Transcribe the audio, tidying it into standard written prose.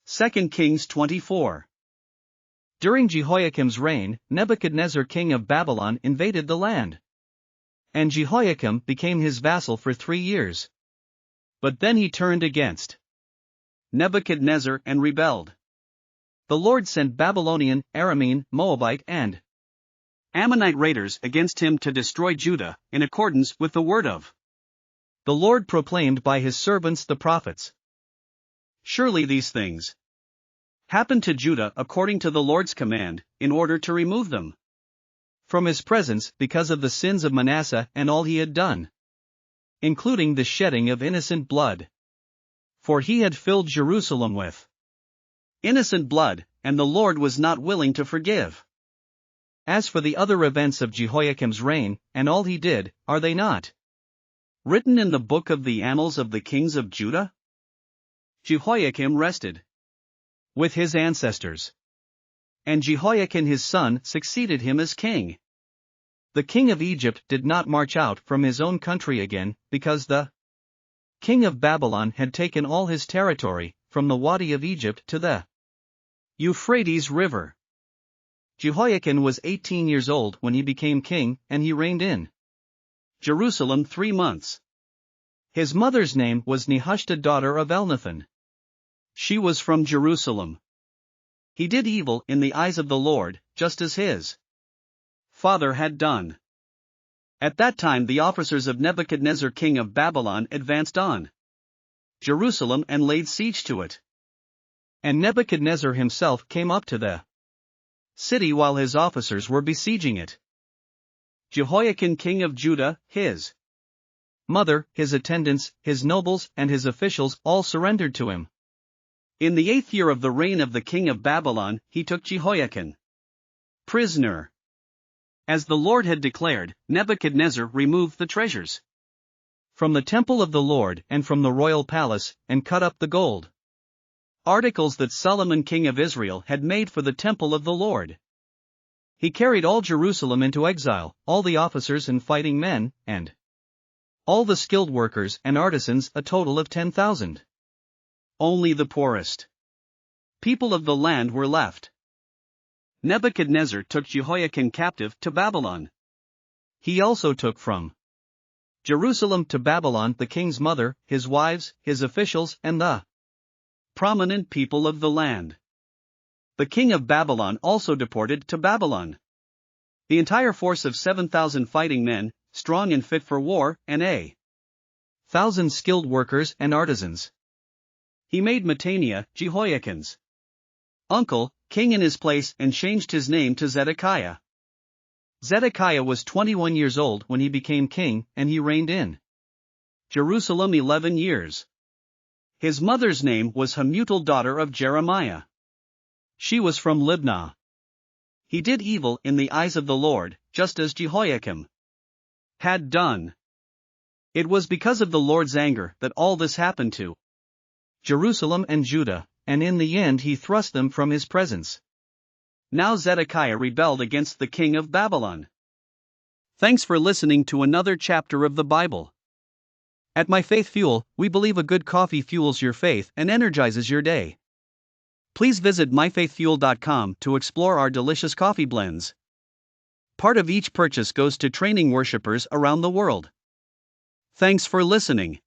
2 Kings 24. During Jehoiakim's reign, Nebuchadnezzar king of Babylon invaded the land. And Jehoiakim became his vassal for 3 years. But then he turned against Nebuchadnezzar and rebelled. The Lord sent Babylonian, Aramean, Moabite and Ammonite raiders against him to destroy Judah, in accordance with the word of the Lord proclaimed by his servants the prophets. Surely these things happened to Judah according to the Lord's command, in order to remove them from his presence because of the sins of Manasseh and all he had done, including the shedding of innocent blood. For he had filled Jerusalem with innocent blood, and the Lord was not willing to forgive. As for the other events of Jehoiakim's reign, and all he did, are they not written in the book of the annals of the kings of Judah? Jehoiakim rested with his ancestors, and Jehoiakim his son succeeded him as king. The king of Egypt did not march out from his own country again, because the king of Babylon had taken all his territory, from the Wadi of Egypt to the Euphrates River. Jehoiakim was 18 years old when he became king, and he reigned in Jerusalem 3 months. His mother's name was Nehushta, daughter of Elnathan. She was from Jerusalem. He did evil in the eyes of the Lord, just as his father had done. At that time the officers of Nebuchadnezzar king of Babylon advanced on Jerusalem and laid siege to it. And Nebuchadnezzar himself came up to the city while his officers were besieging it. Jehoiakim king of Judah, his mother, his attendants, his nobles, and his officials all surrendered to him. In the 8th year of the reign of the king of Babylon, he took Jehoiakim prisoner. As the Lord had declared, Nebuchadnezzar removed the treasures from the temple of the Lord and from the royal palace, and cut up the gold articles that Solomon king of Israel had made for the temple of the Lord. He carried all Jerusalem into exile, all the officers and fighting men, and all the skilled workers and artisans, a total of 10,000. Only the poorest people of the land were left. Nebuchadnezzar took Jehoiakim captive to Babylon. He also took from Jerusalem to Babylon the king's mother, his wives, his officials, and the prominent people of the land. The king of Babylon also deported to Babylon the entire force of 7,000 fighting men, strong and fit for war, and 1,000 skilled workers and artisans. He made Mattaniah, Jehoiakim's uncle, king in his place, and changed his name to Zedekiah. Zedekiah was 21 years old when he became king, and he reigned in Jerusalem 11 years. His mother's name was Hamutal, daughter of Jeremiah. She was from Libnah. He did evil in the eyes of the Lord, just as Jehoiakim had done. It was because of the Lord's anger that all this happened to Jerusalem and Judah, and in the end he thrust them from his presence. Now Zedekiah rebelled against the king of Babylon. Thanks for listening to another chapter of the Bible. At My Faith Fuel, we believe a good coffee fuels your faith and energizes your day. Please visit myfaithfuel.com to explore our delicious coffee blends. Part of each purchase goes to training worshipers around the world. Thanks for listening.